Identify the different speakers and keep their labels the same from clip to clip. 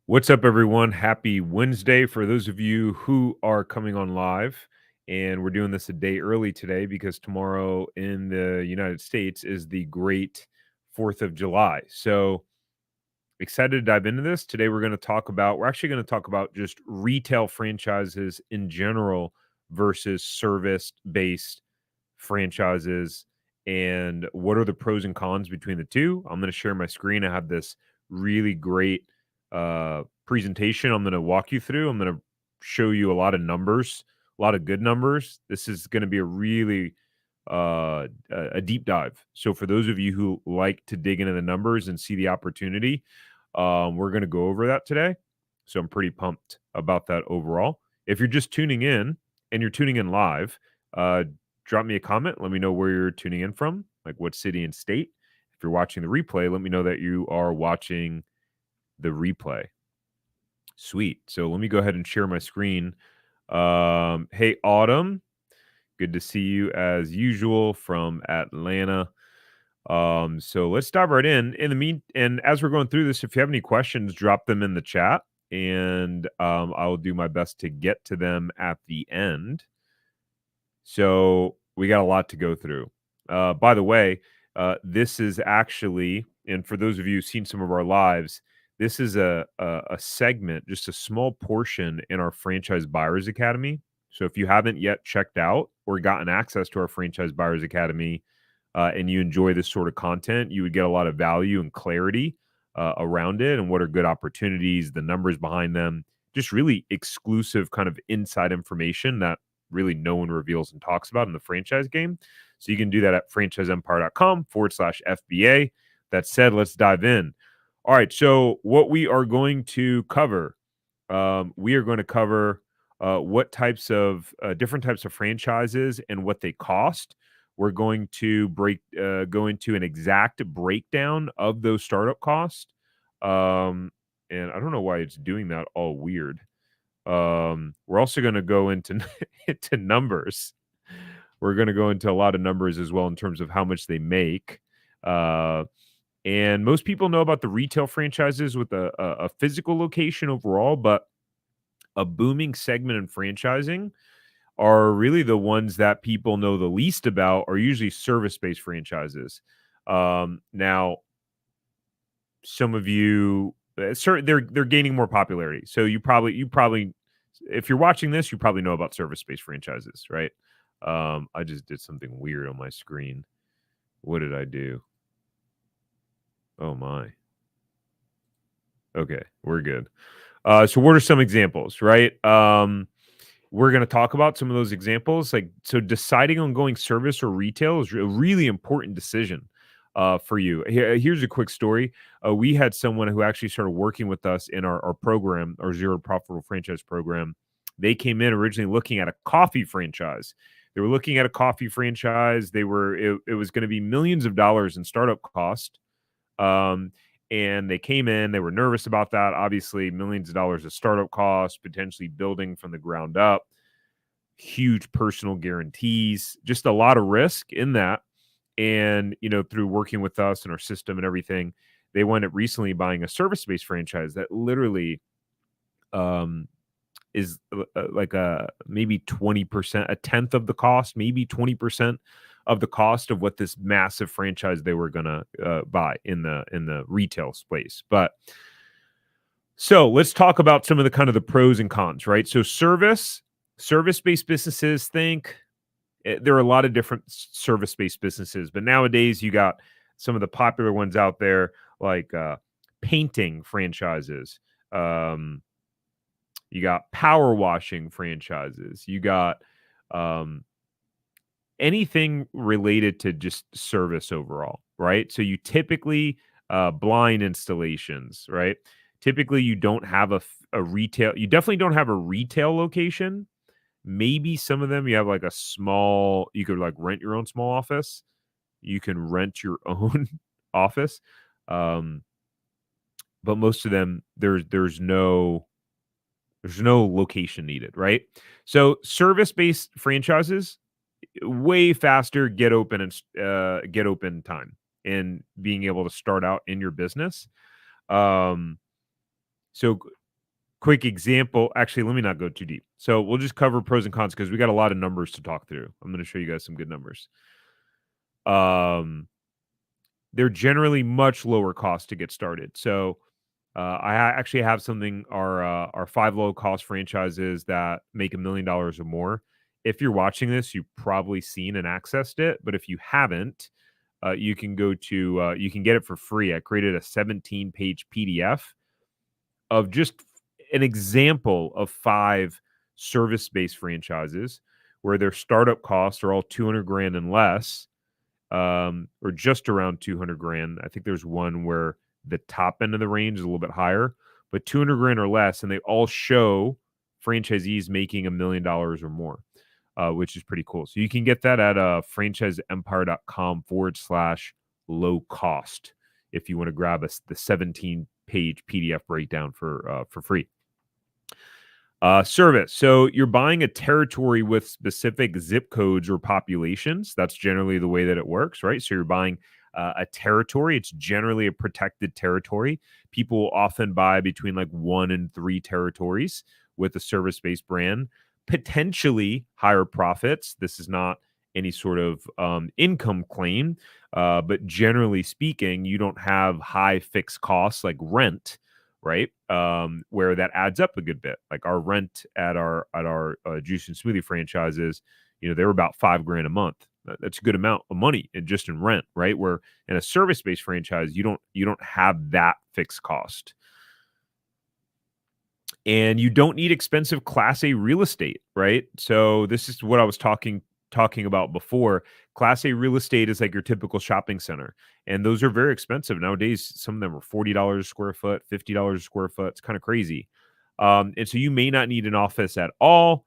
Speaker 1: What's up, everyone? Happy Wednesday for those of you who are coming on live. And we're doing this a day early today because tomorrow in the United States is the great 4th of July. So excited to dive into this. Today, we're actually going to talk about just retail franchises in general versus service based franchises and what are the pros and cons between the two. I'm going to share my screen. I have this really great presentation I'm going to walk you through. I'm going to show you a lot of numbers, a lot of good numbers. This is going to be a really a deep dive. So for those of you who like to dig into the numbers and see the opportunity, we're going to go over that today. So I'm pretty pumped about that overall. If you're just tuning in and you're tuning in live, uh, drop me a comment. Let me know where you're tuning in from, like what city and state. If you're watching the replay, let me know that you are watching the replay. Sweet. So let me go ahead and share my screen. Hey, Autumn. Good to see you as usual from Atlanta. So let's dive right in. And as we're going through this, if you have any questions, drop them in the chat, and I will do my best to get to them at the end. So we got a lot to go through. By the way, this is actually, and for those of you who've seen some of our lives, this is a segment, just a small portion in our Franchise Buyers Academy. So if you haven't yet checked out or gotten access to our Franchise Buyers Academy, and you enjoy this sort of content, you would get a lot of value and clarity around it and what are good opportunities, the numbers behind them, just really exclusive kind of inside information that really no one reveals and talks about in the franchise game. So you can do that at franchiseempire.com/FBA. That said, let's dive in. All right. So what we are going to cover, we are going to cover what types of different types of franchises and what they cost. We're going to go into an exact breakdown of those startup costs. And I don't know why it's doing that all weird. We're also going to go into into numbers. We're going to go into a lot of numbers as well in terms of how much they make. Uh, and most people know about the retail franchises with a physical location overall, but a booming segment in franchising are really the ones that people know the least about are usually service-based franchises. Now, some of you, they're gaining more popularity. So you probably, if you're watching this, you probably know about service-based franchises, right? I just did something weird on my screen. What did I do? Oh my. Okay, we're good. So what are some examples, right? We're going to talk about some of those examples. Like, so deciding on going service or retail is a really important decision for you. Here's a quick story. We had someone who actually started working with us in our program, our Zero Profitable Franchise program. They came in originally looking at a coffee franchise. They were looking at a coffee franchise. It was going to be millions of dollars in startup cost. Um, and they came in, they were nervous about that. Obviously, millions of dollars of startup costs, potentially building from the ground up, huge personal guarantees, just a lot of risk in that. And, through working with us and our system and everything, they wound up recently buying a service-based franchise that literally um, is like a maybe 20%, a tenth of the cost, maybe 20% of the cost of what this massive franchise they were gonna buy in the retail space. But so let's talk about some of the kind of the pros and cons, right? So service-based businesses, there are a lot of different service-based businesses, but nowadays you got some of the popular ones out there like painting franchises. Um, you got power washing franchises. You got um, anything related to just service overall, right? So you typically blind installations, right? Typically, you don't have a retail. You definitely don't have a retail location. Maybe some of them you have like a small. You could like rent your own small office. You can rent your own office, um, but most of them there's no location needed, right? So service-based franchises, way faster get open time and being able to start out in your business. Um, So quick example. Actually, let me not go too deep. So we'll just cover pros and cons because we got a lot of numbers to talk through. I'm going to show you guys some good numbers. They're generally much lower cost to get started. So actually have something our 5 low cost franchises that make $1 million or more. If you're watching this, you've probably seen and accessed it, but if you haven't, you can go to you can get it for free. I created a 17-page PDF of just an example of 5 service-based franchises where their startup costs are all 200 grand and less, or just around 200 grand. I think there's one where the top end of the range is a little bit higher, but 200 grand or less, and they all show franchisees making $1 million or more, which is pretty cool. So you can get that at franchiseempire.com/low cost if you want to grab the 17-page PDF breakdown for free. Service. So you're buying a territory with specific zip codes or populations. That's generally the way that it works, right? So you're buying a territory. It's generally a protected territory. People often buy between like 1 and 3 territories with a service-based brand, potentially higher profits. This is not any sort of income claim, but generally speaking, you don't have high fixed costs like rent, right? Where that adds up a good bit. Like our rent at our juice and smoothie franchises, they were about $5,000 a month. That's a good amount of money just in rent, right? Where in a service-based franchise, you don't have that fixed cost. And you don't need expensive Class A real estate, right? So this is what I was talking about before. Class A real estate is like your typical shopping center, and those are very expensive nowadays. Some of them are $40 a square foot, $50 a square foot. It's kind of crazy. And so you may not need an office at all.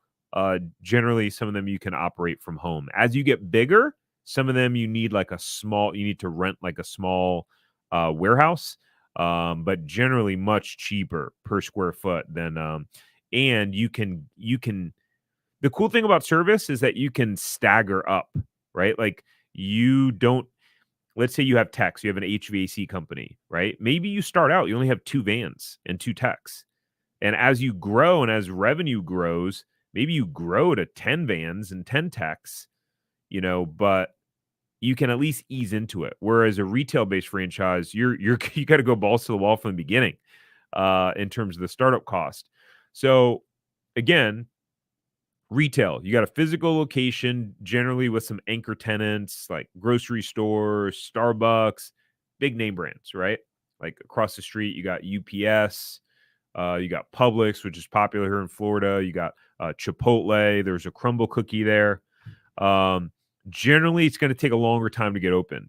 Speaker 1: Generally, some of them you can operate from home. As you get bigger, some of them you need to rent like a small warehouse. But generally much cheaper per square foot than and you can the cool thing about service is that you can stagger up, right? Like you don't let's say you have techs, you have an HVAC company, right? Maybe you start out, you only have 2 vans and 2 techs. And as you grow and as revenue grows, maybe you grow to 10 vans and 10 techs, but you can at least ease into it. Whereas a retail-based franchise, you got to go balls to the wall from the beginning in terms of the startup cost. So again, retail, you got a physical location, generally with some anchor tenants like grocery stores, Starbucks, big name brands, right? Like across the street, you got UPS, you got Publix, which is popular here in Florida. You got Chipotle. There's a crumble cookie there. Generally, it's going to take a longer time to get open.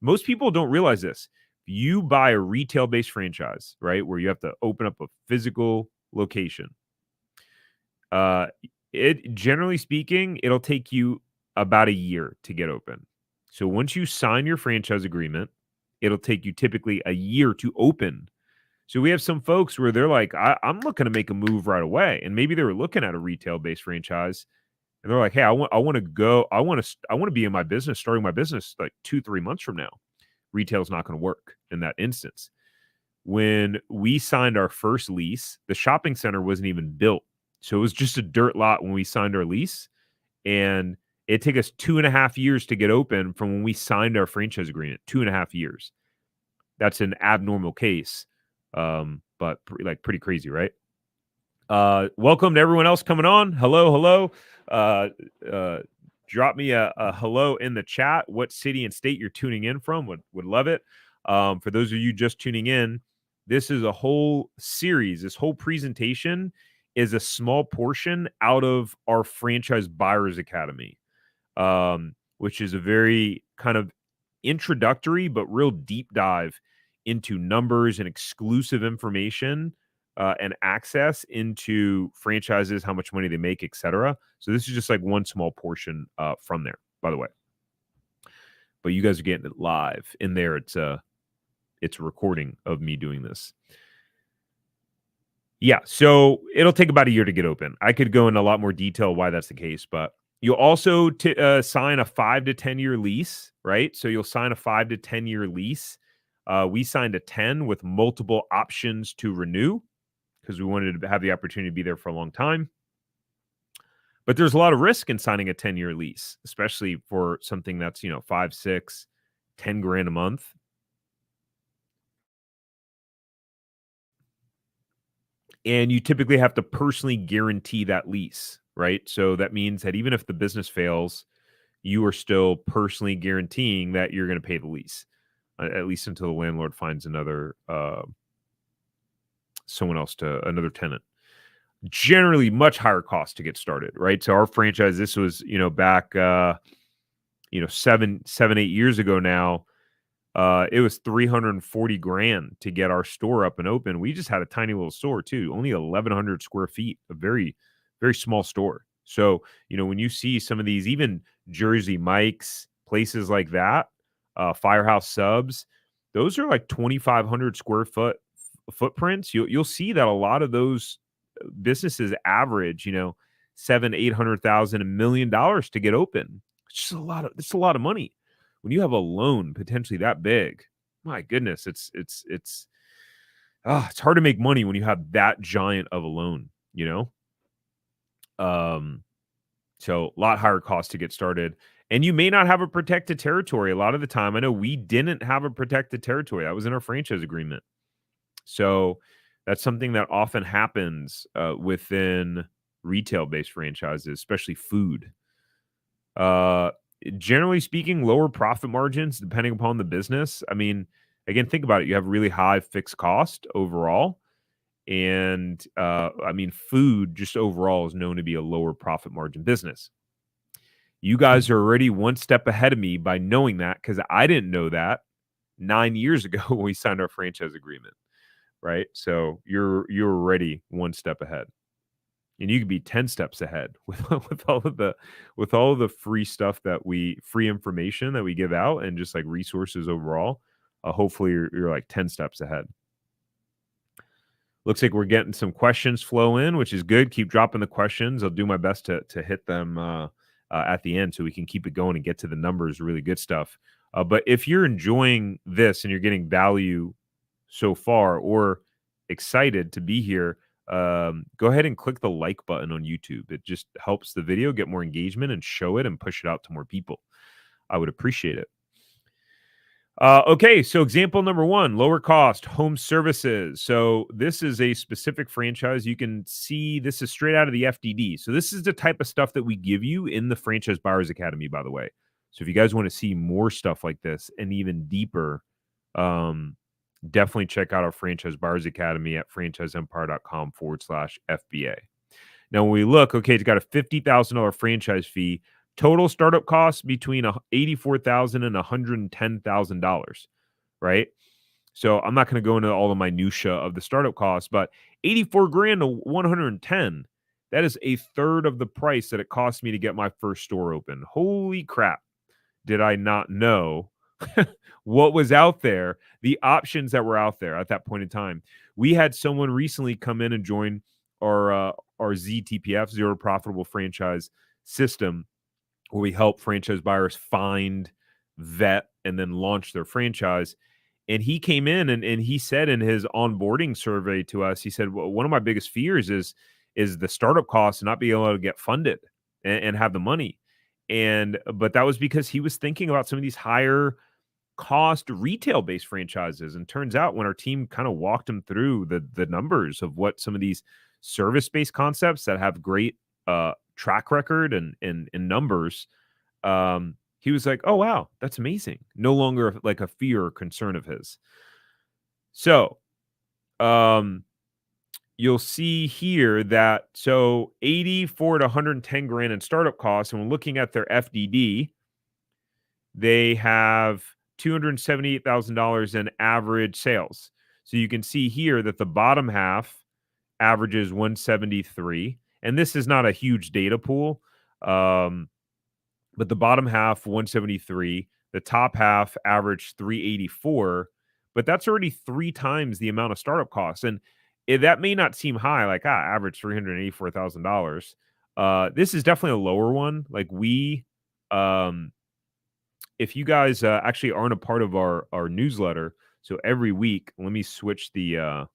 Speaker 1: Most people don't realize this. You buy a retail-based franchise, right, where you have to open up a physical location. It generally speaking, it'll take you about a year to get open. So once you sign your franchise agreement, it'll take you typically a year to open. So we have some folks where they're like, I'm looking to make a move right away, and maybe they were looking at a retail-based franchise. And they're like, "Hey, I want to be in my business, starting my business like 2-3 months from now." Retail's not going to work in that instance. When we signed our first lease, the shopping center wasn't even built. So it was just a dirt lot when we signed our lease. And it took us 2.5 years to get open from when we signed our franchise agreement. 2.5 years. That's an abnormal case. But pretty crazy, right? Welcome to everyone else coming on. Hello. Drop me a hello in the chat. What city and state you're tuning in from? Would love it. For those of you just tuning in, this is a whole series. This whole presentation is a small portion out of our Franchise Buyers Academy, which is a very kind of introductory but real deep dive into numbers and exclusive information and access into franchises, how much money they make, etc. So this is just like one small portion from there, by the way. But you guys are getting it live in there. It's a recording of me doing this. Yeah, so it'll take about a year to get open. I could go into a lot more detail why that's the case, but you'll also sign a 5 to 10 year lease, right? So you'll sign a 5 to 10 year lease. We signed a 10 with multiple options to renew. because we wanted to have the opportunity to be there for a long time. But there's a lot of risk in signing a 10-year lease, especially for something that's, 5, 6, 10 grand a month. And you typically have to personally guarantee that lease, right? So that means that even if the business fails, you are still personally guaranteeing that you're going to pay the lease, at least until the landlord finds another another tenant. Generally, much higher cost to get started, right? So our franchise, this was back 8 years ago now. It was 340 grand to get our store up and open. We just had a tiny little store too, only 1,100 square feet, a very, very small store. So, when you see some of these, even Jersey Mike's, places like that, Firehouse Subs, those are like 2,500 square footprints. You'll see that a lot of those businesses average, 700,000, 800,000, $1 million to get open. It's a lot of money when you have a loan potentially that big. My goodness, it's hard to make money when you have that giant of a loan, so a lot higher cost to get started. And you may not have a protected territory a lot of the time. I know we didn't have a protected territory. That was in our franchise agreement. So that's something that often happens within retail-based franchises, especially food. Generally speaking, lower profit margins depending upon the business. I mean, again, think about it. You have really high fixed cost overall. And I mean, food just overall is known to be a lower profit margin business. You guys are already one step ahead of me by knowing that, because I didn't know that 9 years ago when we signed our franchise agreement, right? So you're already one step ahead. And you could be 10 steps ahead with all of the free information that we give out, and just like resources overall. Hopefully you're like 10 steps ahead. Looks like we're getting some questions flow in, which is good. Keep dropping the questions. I'll do my best to hit them at the end so we can keep it going and get to the numbers. Really good stuff. But if you're enjoying this and you're getting value so far, or excited to be here, go ahead and click the like button on YouTube. It just helps the video get more engagement and show it and push it out to more people. I would appreciate it. Okay, so example number 1, lower cost home services. So this is a specific franchise. You can see this is straight out of the FDD. So this is the type of stuff that we give you in the Franchise Buyers Academy, by the way. So if you guys want to see more stuff like this and even deeper, definitely check out our Franchise Buyers Academy at franchiseempire.com/FBA. Now, when we look, okay, it's got a $50,000 franchise fee. Total startup costs between $84,000 and $110,000, right? So I'm not going to go into all the minutia of the startup costs, but 84 grand to 110, that is a third of the price that it cost me to get my first store open. Holy crap. Did I not know what was out there, the options that were out there at that point in time? We had someone recently come in and join our ZTPF, Zero Profitable Franchise System, where we help franchise buyers find, vet, and then launch their franchise. And he came in and he said in his onboarding survey to us, he said, well, one of my biggest fears is the startup costs and not being able to get funded and have the money. But that was because he was thinking about some of these higher cost retail-based franchises. And turns out when our team kind of walked him through the numbers of what some of these service-based concepts that have great track record and numbers, he was like, oh wow, that's amazing. No longer like a fear or concern of his. So you'll see here that 84 to 110 grand in startup costs. And when looking at their FDD, they have $278,000 in average sales. So you can see here that the bottom half averages 173. And this is not a huge data pool, but the bottom half, 173. The top half averaged 384. But that's already 3 times the amount of startup costs. And that may not seem high, like average $384,000. This is definitely a lower one. Like if you guys actually aren't a part of our newsletter, so every week, let me switch the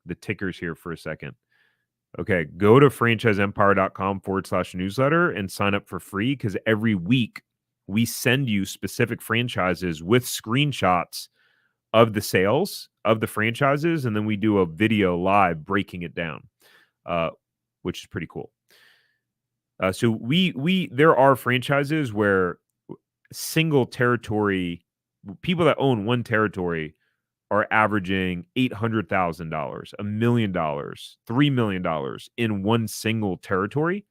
Speaker 1: the tickers here for a second. Okay, go to franchiseempire.com/newsletter and sign up for free, because every week we send you specific franchises with screenshots of the sales of the franchises, and then we do a video live breaking it down, which is pretty cool. So there are franchises where single territory people that own one territory are averaging $800,000, $1 million, $3 million in one single territory.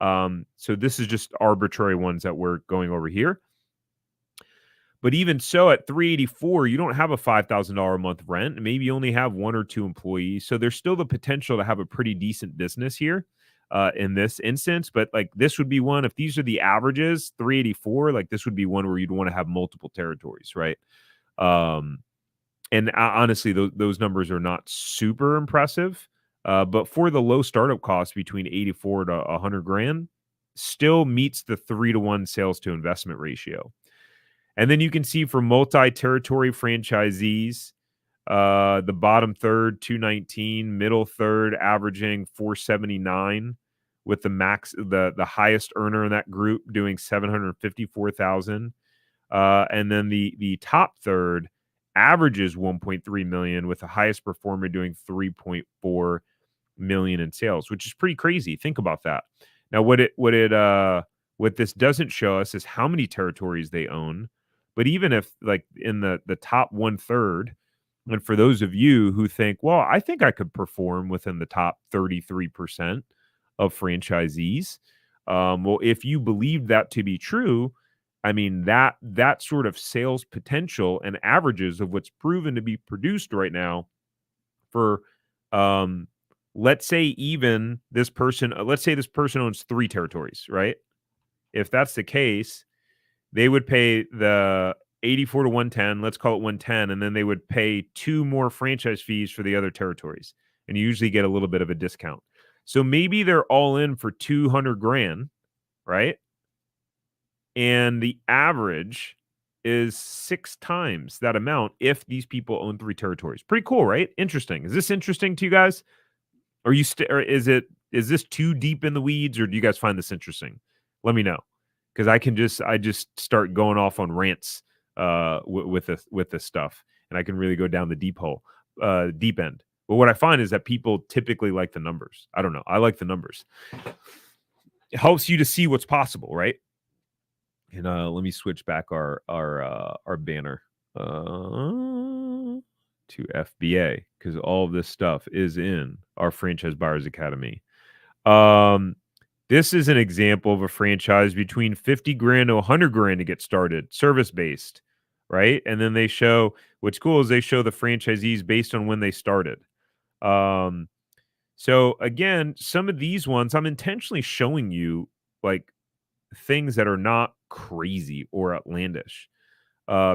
Speaker 1: So this is just arbitrary ones that we're going over here. But even so, at 384, you don't have a $5,000 a month rent. Maybe you only have 1 or 2 employees. So there's still the potential to have a pretty decent business here in this instance. But like this would be one, if these are the averages, 384, like this would be one where you'd want to have multiple territories, right? And honestly, those numbers are not super impressive. But for the low startup cost between 84 to 100 grand, still meets the 3-to-1 sales to investment ratio. And then you can see for multi-territory franchisees, the bottom third, 219, middle third, averaging 479, with the highest earner in that group doing 754,000. And then the top third averages 1.3 million, with the highest performer doing 3.4 million in sales, which is pretty crazy. Think about that. Now, what this doesn't show us is how many territories they own. But even if, like, in the top 1/3, and for those of you who think, well, I think I could perform within the top 33% of franchisees, well, if you believe that to be true, I mean, that sort of sales potential and averages of what's proven to be produced right now for, let's say this person owns 3 territories, right? If that's the case, they would pay the 84 to 110, let's call it 110, and then they would pay 2 more franchise fees for the other territories, and you usually get a little bit of a discount. So maybe they're all in for 200 grand, right? And the average is 6 times that amount if these people own 3 territories. Pretty cool, right? Interesting. Is this interesting to you guys? Or or is this too deep in the weeds, or do you guys find this interesting? Let me know, because I just start going off on rants with this stuff, and I can really go down the deep end. But what I find is that people typically like the numbers. I don't know. I like the numbers. It helps you to see what's possible, right? And let me switch back our banner to FBA, because all of this stuff is in our Franchise Buyers Academy. This is an example of a franchise between 50 grand to 100 grand to get started, service based, right? And then they show, what's cool is they show the franchisees based on when they started. So again, some of these ones I'm intentionally showing you like things that are not crazy or outlandish,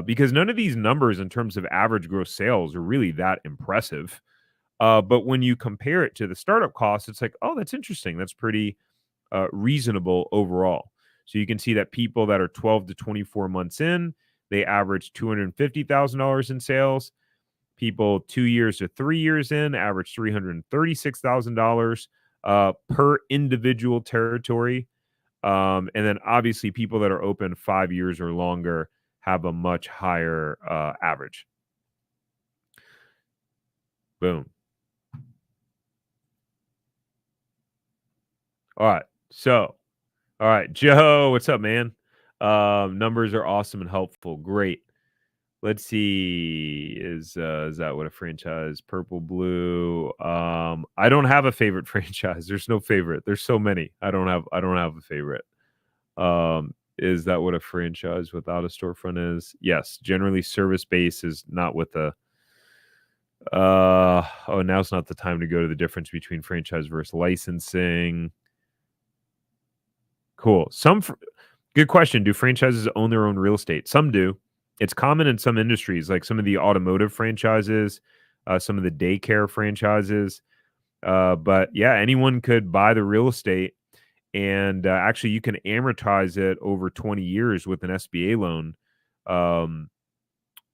Speaker 1: because none of these numbers in terms of average gross sales are really that impressive. But when you compare it to the startup costs, it's like, oh, that's interesting. That's pretty reasonable overall. So you can see that people that are 12 to 24 months in, they average $250,000 in sales. People 2 years to 3 years in average $336,000 per individual territory. And then obviously people that are open 5 years or longer have a much higher average. Boom. All right. So, all right, Joe, what's up, man? Numbers are awesome and helpful. Great. Let's see. Is that what a franchise? Purple, blue. I don't have a favorite franchise. There's no favorite. There's so many. I don't have a favorite. Is that what a franchise without a storefront is? Yes. Generally, service base is not with the. Now's not the time to go to the difference between franchise versus licensing. Cool. Good question. Do franchises own their own real estate? Some do. It's common in some industries, like some of the automotive franchises, some of the daycare franchises. But yeah, anyone could buy the real estate, and actually you can amortize it over 20 years with an SBA loan.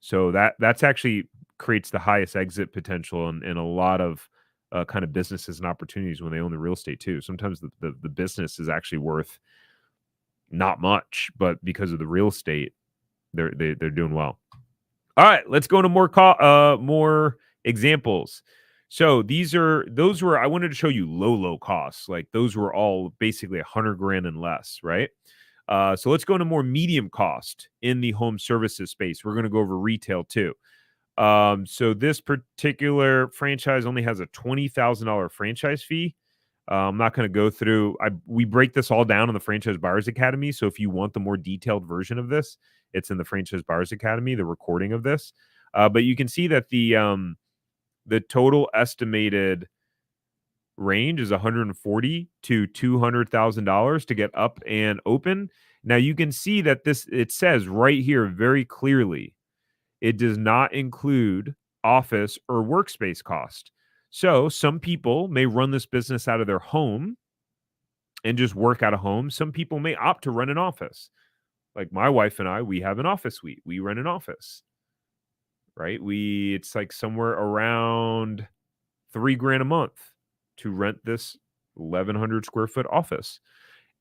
Speaker 1: So that's actually creates the highest exit potential in a lot of kind of businesses and opportunities when they own the real estate too. Sometimes the business is actually worth not much, but because of the real estate, they're doing well. All right, let's go into more examples. So those were I wanted to show you low costs. Like those were all basically 100 grand and less, right? So let's go into more medium cost in the home services space. We're going to go over retail too. So this particular franchise only has a $20,000 franchise fee. I'm not going to go through. We break this all down in the Franchise Buyers Academy. So if you want the more detailed version of this, it's in the Franchise Buyers Academy, the recording of this. But you can see that the total estimated range is $140,000 to $200,000 to get up and open. Now you can see that it says right here very clearly, it does not include office or workspace cost. So some people may run this business out of their home and just work out of home. Some people may opt to rent an office. Like my wife and I, we have an office suite. We rent an office, right? It's like somewhere around $3,000 a month to rent this 1,100 square foot office.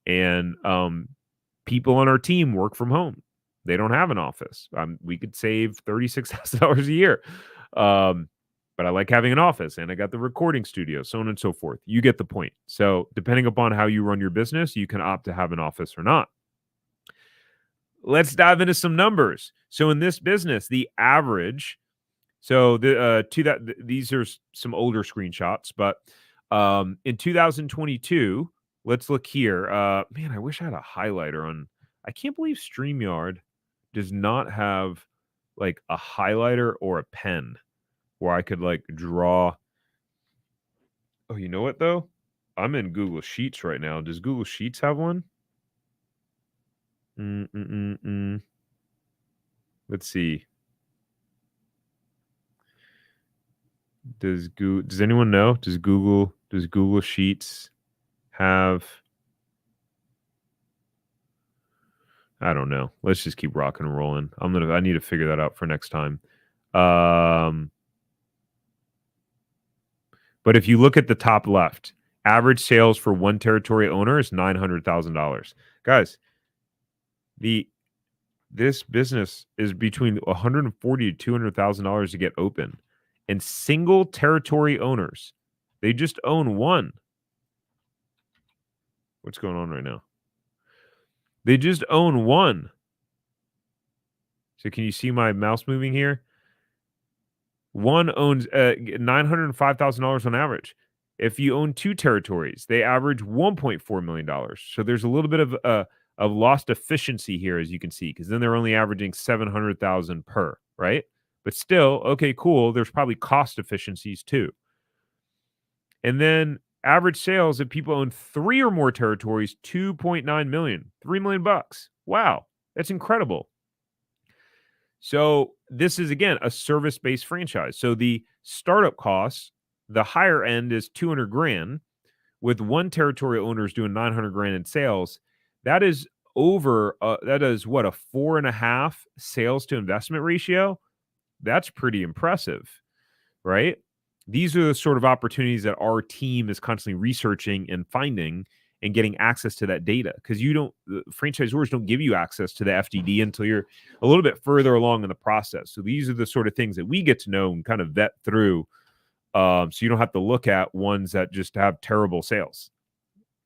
Speaker 1: And people on our team work from home. They don't have an office. We could save $36,000 a year. But I like having an office, and I got the recording studio, so on and so forth. You get the point. So depending upon how you run your business, you can opt to have an office or not. Let's dive into some numbers. So in this business, the average, these are some older screenshots, but in 2022, let's look here. Man, I wish I had a highlighter on. I can't believe StreamYard does not have like a highlighter or a pen where I could like draw. Oh, you know what though? I'm in Google Sheets right now. Does Google Sheets have one? Let's see. Does anyone know? Does Google Sheets have? I don't know. Let's just keep rocking and rolling. I need to figure that out for next time. But if you look at the top left, average sales for one territory owner is $900,000. Guys, this business is between $140,000 to $200,000 to get open. And single territory owners, they just own one. What's going on right now? They just own one. So can you see my mouse moving here? One owns $905,000 on average. If you own two territories, they average $1.4 million. So there's a little bit of lost efficiency here, as you can see, because then they're only averaging $700,000 per, right? But still, okay, cool. There's probably cost efficiencies too. And then average sales if people own 3 or more territories, 2.9 million, $3 million. Wow, that's incredible. So this is again a service-based franchise. So the startup costs, the higher end is 200 grand, with one territory owners doing 900 grand in sales. That is that is what, a 4.5 sales to investment ratio. That's pretty impressive, right? These are the sort of opportunities that our team is constantly researching and finding and getting access to that data, because franchisors don't give you access to the FDD until you're a little bit further along in the process. So these are the sort of things that we get to know and kind of vet through, so you don't have to look at ones that just have terrible sales.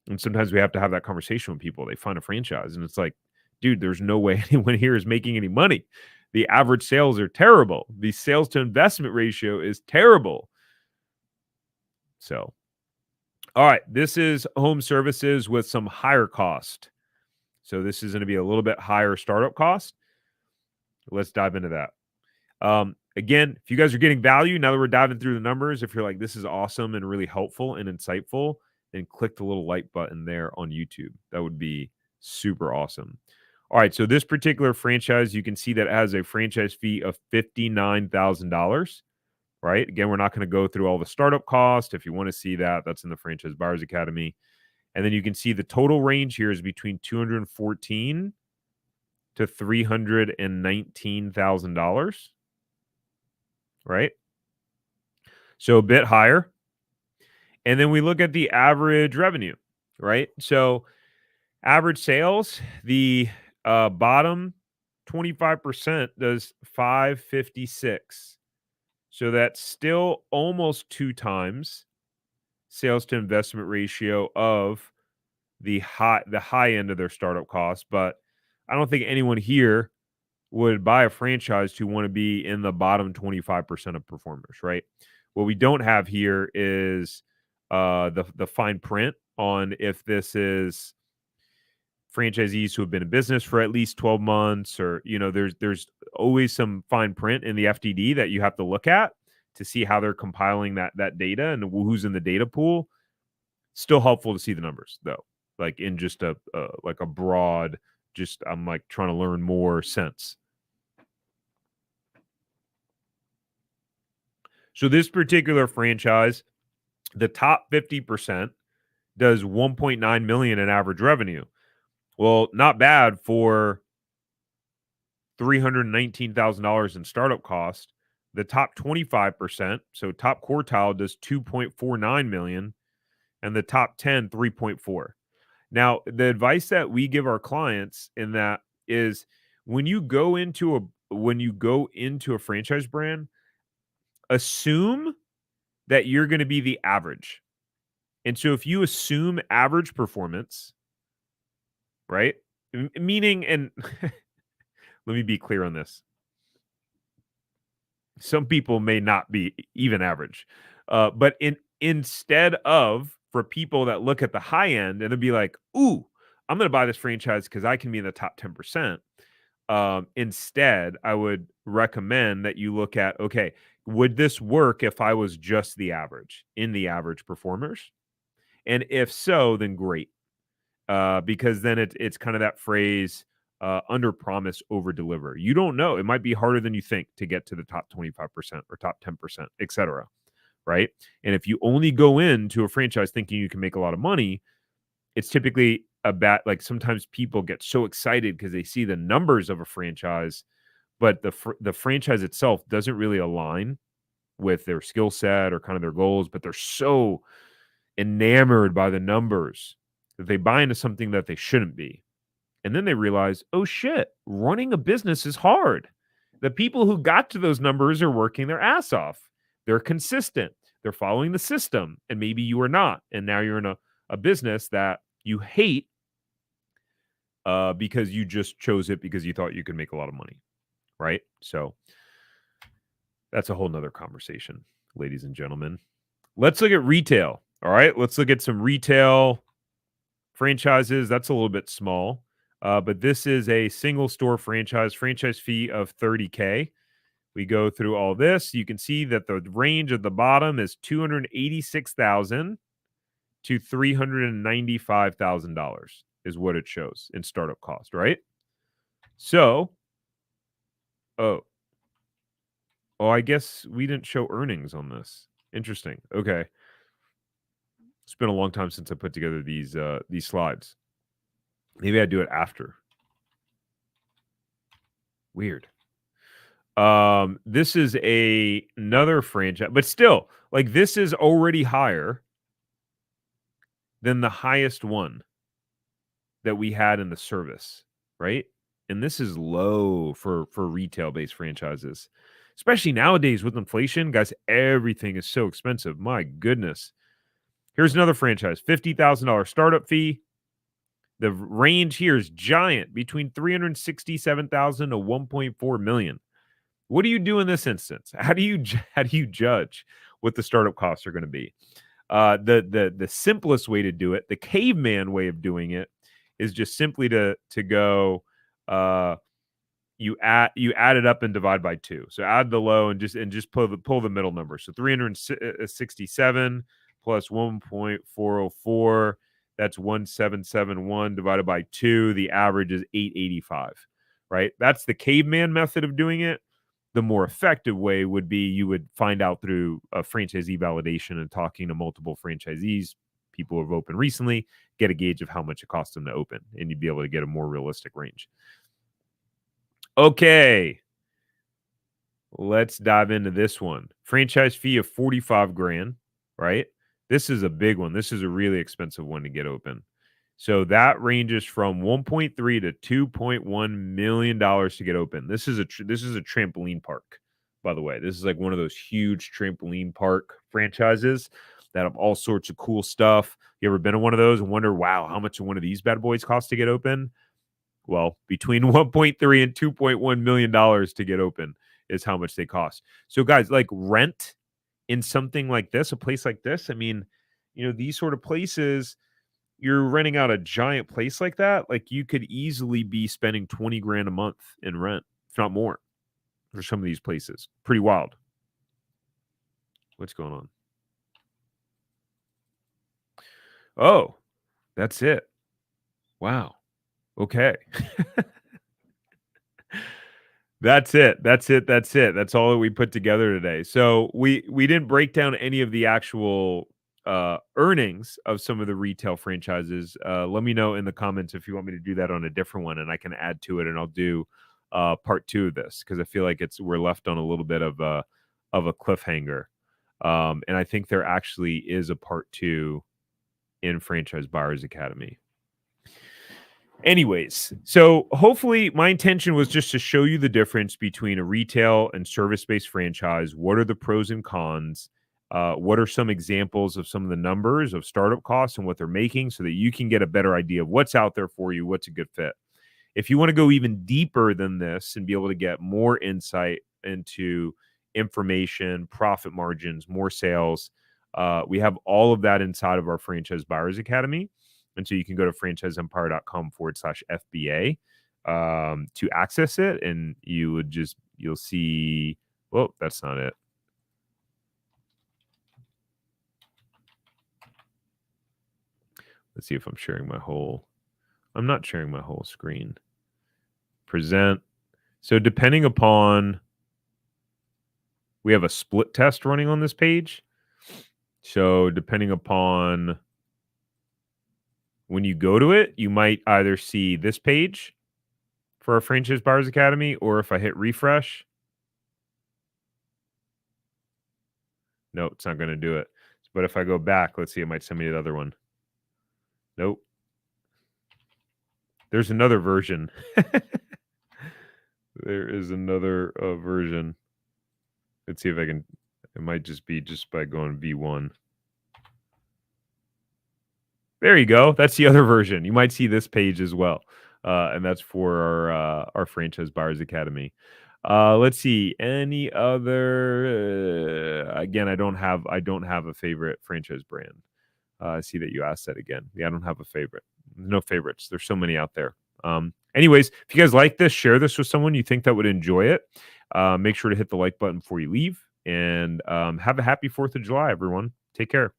Speaker 1: And sometimes we have to have that conversation with people. They find a franchise and it's like, dude, there's no way anyone here is making any money. The average sales are terrible. The sales to investment ratio is terrible. So, all right, this is home services with some higher cost. So this is going to be a little bit higher startup cost. Let's dive into that. Again, if you guys are getting value, now that we're diving through the numbers, if you're like, this is awesome and really helpful and insightful, then click the little like button there on YouTube. That would be super awesome. All right, so this particular franchise, you can see that it has a franchise fee of $59,000. Right? Again, we're not going to go through all the startup cost. If you want to see that, that's in the Franchise Buyers Academy. And then you can see the total range here is between $214,000 to $319,000. Right? So a bit higher. And then we look at the average revenue, right? So average sales, the bottom 25% does 556. So that's still almost 2 times sales to investment ratio of the high end of their startup costs, but I don't think anyone here would buy a franchise to want to be in the bottom 25% of performers, right? What we don't have here is the fine print on if this is franchisees who have been in business for at least 12 months, or there's always some fine print in the FDD that you have to look at to see how they're compiling that data and who's in the data pool. Still helpful to see the numbers though, like in just a like a broad, just I'm like trying to learn more sense. So this particular franchise, the top 50% does 1.9 million in average revenue. Well, not bad for $319,000 in startup cost. The top 25%, so top quartile, does 2.49 million, and the top 10 3.4. Now, the advice that we give our clients in that is when you go into a franchise brand, assume that you're going to be the average. And so if you assume average performance, right? Meaning, and let me be clear on this. Some people may not be even average. But instead of, for people that look at the high end and they'll be like, ooh, I'm going to buy this franchise because I can be in the top 10%. Instead, I would recommend that you look at, okay, would this work if I was just the average in the average performers? And if so, then great. Because then it's kind of that phrase, under promise, over deliver. You don't know. It might be harder than you think to get to the top 25% or top 10%, etc. Right. And if you only go into a franchise thinking you can make a lot of money, it's typically a bad, like sometimes people get so excited because they see the numbers of a franchise, but the franchise itself doesn't really align with their skill set or kind of their goals, but they're so enamored by the numbers that they buy into something that they shouldn't be. And then they realize, oh shit, running a business is hard. The people who got to those numbers are working their ass off. They're consistent. They're following the system. And maybe you are not. And now you're in a business that you hate because you just chose it because you thought you could make a lot of money. Right. So that's a whole nother conversation, ladies and gentlemen. Let's look at retail. All right. Let's look at some retail franchises. That's a little bit small. But this is a single store franchise fee of $30K. We go through all this. You can see that the range at the bottom is $286,000 to $395,000 is what it shows in startup cost, right? So, I guess we didn't show earnings on this. Interesting. Okay. It's been a long time since I put together these slides. Maybe I do it after. Weird. This is another franchise, but still, like this is already higher than the highest one that we had in the service, right? And this is low for retail-based franchises. Especially nowadays with inflation, guys, everything is so expensive. My goodness. Here's another franchise, $50,000 startup fee. The range here is giant, between $367,000 to $1.4 million. What do you do in this instance? How do you judge what the startup costs are going to be? The simplest way to do it, the caveman way of doing it, is just simply to go. You add it up and divide by 2. So add the low and just pull the middle number. So 367 plus 1.404. That's 1771 divided by 2. The average is 885. Right? That's the caveman method of doing it. The more effective way would be you would find out through a franchisee validation and talking to multiple franchisees, people who have opened recently, get a gauge of how much it costs them to open, and you'd be able to get a more realistic range. Okay. Let's dive into this one. Franchise fee of 45 grand, right? This is a big one. This is a really expensive one to get open. So that ranges from 1.3 to $2.1 million to get open. This is a trampoline park, by the way. This is like one of those huge trampoline park franchises that have all sorts of cool stuff. You ever been to one of those and wonder, wow, how much one of these bad boys cost to get open? Well, between 1.3 and $2.1 million to get open is how much they cost. So guys, like rent in something like this, a place like this, I mean, these sort of places, you're renting out a giant place like that, like you could easily be spending 20 grand a month in rent, if not more, for some of these places. Pretty wild. What's going on? Oh, that's it. Wow. Okay. That's it. That's it. That's it. That's all that we put together today. So we didn't break down any of the actual earnings of some of the retail franchises. Let me know in the comments if you want me to do that on a different one, and I can add to it, and I'll do part 2 of this because I feel like we're left on a little bit of a cliffhanger. And I think there actually is a part 2 in Franchise Buyers Academy. Anyways, so hopefully my intention was just to show you the difference between a retail and service-based franchise. What are the pros and cons? What are some examples of some of the numbers of startup costs and what they're making so that you can get a better idea of what's out there for you, what's a good fit. If you want to go even deeper than this and be able to get more insight into information, profit margins, more sales, we have all of that inside of our Franchise Buyers Academy. And so you can go to franchiseempire.com/FBA to access it. And you'll see, well, that's not it. Let's see if I'm sharing I'm not sharing my whole screen. Present. So depending upon, we have a split test running on this page. So depending upon when you go to it, you might either see this page for our Franchise Buyers Academy, or if I hit refresh, no, it's not going to do it. But if I go back, let's see, it might send me the other one. Nope. There's another version. There is another version. Let's see if I can, it might just be just by going V1. There you go. That's the other version. You might see this page as well. And that's for our Franchise Buyers Academy. Let's see. Any other again, I don't have a favorite franchise brand. I see that you asked that again. Yeah, I don't have a favorite. No favorites. There's so many out there. Anyways, if you guys like this, share this with someone you think that would enjoy it. Make sure to hit the like button before you leave. And have a happy 4th of July, everyone. Take care.